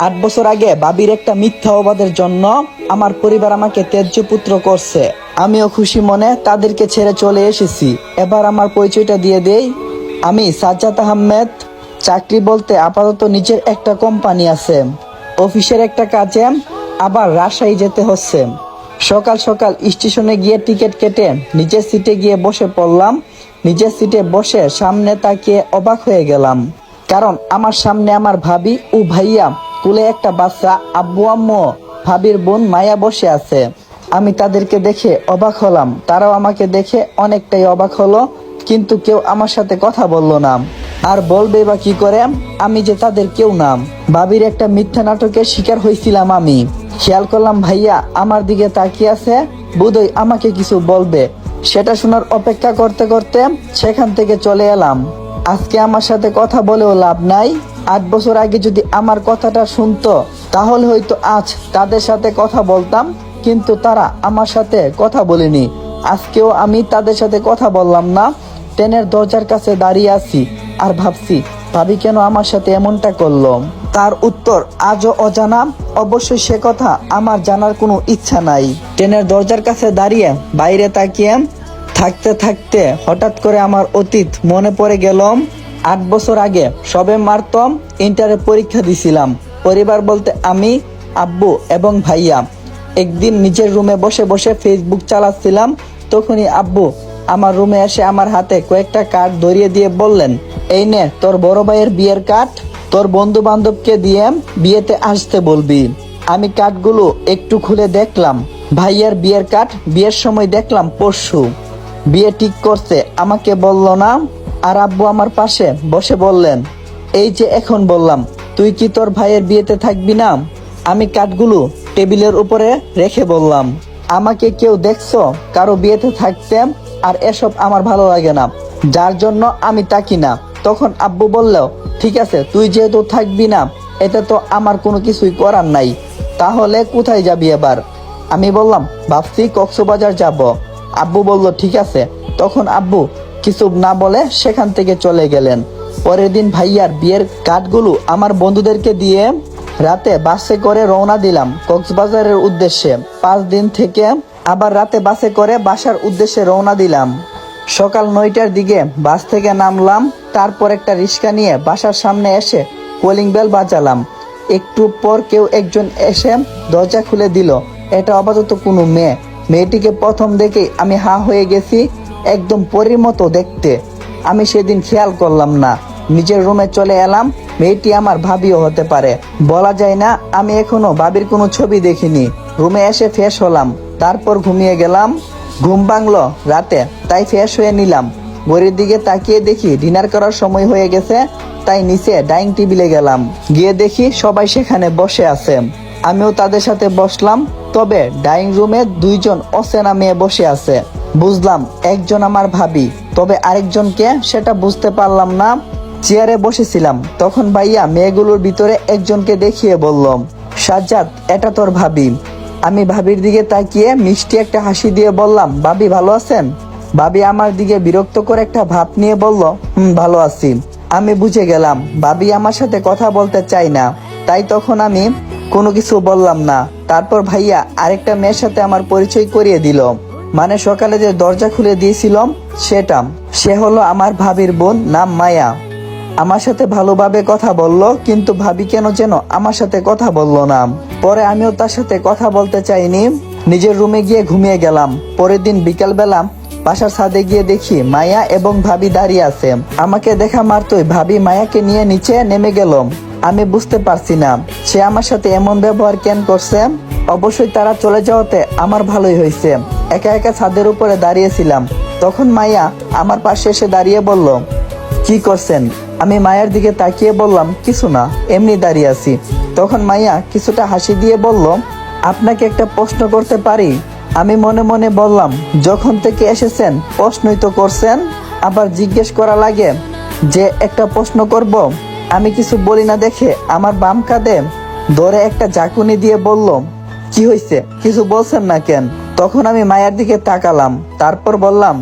8 বছর আগে ভাবির একটা মিথ্যা অবাদের জন্য আমার পরিবার আমাকে ত্যায্য পুত্র করছে। আমিও খুশি মনে তাদেরকে ছেড়ে চলে এসেছি। এবার আমার পরিচয়টা দিয়ে দেই, আমি সাজ্জাদ আহমেদ। চাকরি বলতে আপাতত নিজের একটা কোম্পানি আছে, অফিসের একটা কাজে আবার রাজশাহী যেতে হচ্ছে। সকাল সকাল স্টেশনে গিয়ে টিকিট কেটে নিজের সিটে গিয়ে বসে পড়লাম। নিজের সিটে বসে সামনে তাকিয়ে অবাক হয়ে গেলাম, কারণ আমার সামনে আমার ভাবি ও ভাইয়া, কোলে একটা বাচ্চা, আব্বু আম্মু, ভাবির বোন মায়া বসে আছে। আমি তাদেরকে দেখে অবাক হলাম, তারাও আমাকে দেখে অনেকটাই অবাক হলো, কিন্তু কেউ আমার সাথে কথা বলল না। আর বলবে বা কি করে, আমি যে তাদের কেউ না। ভাবির একটা মিথ্যা নাটকের শিকার হয়েছিলাম আমি। খেয়াল করলাম ভাইয়া আমার দিকে তাকিয়ে আছে, বোধহয় আমাকে কিছু বলবে। সেটা শোনার অপেক্ষা করতে করতে সেখান থেকে চলে এলাম। আজকে আমার সাথে কথা বলেও লাভ নাই। 8 বছর আগে যদি আমার কথাটা শুনতো, তাহলে হয়তো আজ তাদের সাথে কথা বলতাম, কিন্তু তারা আমার সাথে কথা বলেনি। আজকেও আমি তাদের সাথে কথা বললাম না। ট্রেনের দরজার কাছে দাঁড়িয়ে আছি আর ভাবছি, ভাবি কেন আমার সাথে এমনটা করলো। তার উত্তর আজও অজানা। অবশ্যই সে কথা আমার জানার কোনো ইচ্ছা নাই। ট্রেনের দরজার কাছে দাঁড়িয়ে বাইরে তাকিয়ে থাকতে থাকতে হঠাৎ করে আমার অতীত মনে পড়ে গেল। 8 বছর আগে সবে মাত্র ইন্টারের পরীক্ষা দিছিলাম। পরিবার বলতে আমি, আব্বু এবং ভাইয়া। একদিন নিজের রুমে বসে বসে ফেসবুক চালাচ্ছিলাম, তখনই আব্বু আমার রুমে এসে আমার হাতে কয়েকটা কার্ড ধরিয়ে দিয়ে বললেন, এই নে তোর বড় ভাইয়ের বিয়ের কার্ড, তোর বন্ধু বান্ধবকে দিয়ে বিয়েতে আসতে বলবি। আমি কার্ডগুলো একটু খুলে দেখলাম, ভাইয়ার বিয়ের কার্ড। বিয়ের সময় দেখলাম পরশু বিয়ে ঠিক করছে, আমাকে বলল না। আর আব্বু আমার পাশে বসে বললেন, এই যে এখন বললাম, তুই কি তোর ভাইয়ের বিয়েতে থাকবি না? আমি কার্ডগুলো টেবিলের উপরে রেখে বললাম, আমাকে কেউ দেখছো কারো বিয়েতে থাকতে? আর এসব আমার ভালো লাগে না, যার জন্য আমি তাকি না। তখন আব্বু বলল, ঠিক আছে, তুই যেহেতু থাকবি না, এতে তো আমার কোনো কিছুই করার নাই। তাহলে কোথায় যাবি এবার? আমি বললাম, ভাবছি কক্সবাজার যাব। আব্বু বলল, ঠিক আছে। তখন আব্বু কিছু না বলে সেখান থেকে চলে গেলেন। পরের দিন ভাইয়ার বিয়ের কার্ডগুলো আমার বন্ধুদেরকে দিয়ে রাতে বাসে করে রওনা দিলাম কক্সবাজারের উদ্দেশ্যে। 5 দিন থেকে আবার রাতে বাসে করে বাসার উদ্দেশ্যে রওনা দিলাম। সকাল 9টার দিকে বাস থেকে নামলাম। তারপর একটা রিক্সা নিয়ে বাসার সামনে এসে কলিং বেল বাজালাম। একটু পর কেউ একজন এসে দরজা খুলে দিল। এটা আপাতত কোনো মেয়ে। মেয়েটিকে প্রথম দেখেই আমি হা হয়ে গেছি, একদম পরীর মতো দেখতে। আমি সেদিন খেয়াল করলাম না, নিজের রুমে চলে এলাম। মেয়েটি আমার ভাবিও হতে পারে, বলা যায় না। আমি এখনো ভাবির কোনো ছবি দেখিনি। রুমে এসে ফ্রেশ হলাম, তারপর ঘুমিয়ে গেলাম। ঘুম ভাঙলো রাতে, তাই ফ্রেশ হয়ে নিলাম। ঘড়ির দিকে তাকিয়ে দেখি ডিনার করার সময় হয়ে গেছে, তাই নিচে ডাইনিং টেবিলে গেলাম। গিয়ে দেখি সবাই সেখানে বসে আছে। আমিও তাদের সাথে বসলাম, তবে ডাইনিং রুমে 2 জন অচেনা মেয়ে বসে আছে। বুঝলাম একজন আমার ভাবি, তবে আরেকজনকে সেটা বুঝতে পারলাম না। চেয়ারে বসেছিলাম, তখন ভাইয়া মেয়েগুলোর ভিতরে একজনকে দেখিয়ে বলল, সাজ্জাদ, এটা তোর ভাবি। আমি ভাবির দিকে তাকিয়ে মিষ্টি একটা হাসি দিয়ে বললাম, ভাবি ভালো আছেন? ভাবি আমার দিকে বিরক্ত করে একটা ভাব নিয়ে বলল, ভালো আছি। আমি বুঝে গেলাম ভাবি আমার সাথে কথা বলতে চাই না, তাই তখন আমি কোনো কিছু বললাম না। তারপর ভাইয়া আরেকটা মেয়ের সাথে আমার পরিচয় করিয়ে দিল, মানে সকালে যে দরজা খুলে দিয়েছিলাম সেটা। সে হলো আমার ভাবির বোন, নাম মায়া। আমার সাথে ভালোভাবে কথা বলল, কিন্তু ভাবি কেন যেন আমার সাথে কথা বলল না। পরে আমিও তার সাথে কথা বলতে চাইনি, নিজের রুমে গিয়ে ঘুমিয়ে গেলাম। পরের দিন বিকালবেলা বাসার ছাদে গিয়ে দেখি মায়া এবং ভাবি দাঁড়িয়ে আছে। আমাকে দেখা মাত্রই ভাবি মায়াকে নিয়ে নিচে নেমে গেল। আমি বুঝতে পারছি না সে আমার সাথে এমন ব্যবহার কেন করছে। অবশ্যই তারা চলে যাওয়াতে আমার ভালোই হয়েছে। একা একা ছাদের উপরে দাঁড়িয়েছিলাম, তখন মায়া আমার পাশে এসে দাঁড়িয়ে বলল, কি করছেন? আমি মায়ের দিকে তাকিয়ে বললাম, কিছু না, এমনি দাঁড়িয়ে আছি। তখন মাইয়া কিছুটা হাসি দিয়ে বলল, আপনাকে একটা প্রশ্ন করতে পারি? আমি মনে মনে বললাম, যখন থেকে এসেছেন প্রশ্নই তো করছেন, আবার জিজ্ঞেস করা লাগে যে একটা প্রশ্ন করব? আমি কিছু বলি না দেখে আমার বাম কাঁধে ধরে একটা ঝাঁকুনি দিয়ে বলল, কি হয়েছে, কিছু বলছেন না কেন? তখন আমি মায়ের দিকে তাকালাম, তারপর বললাম,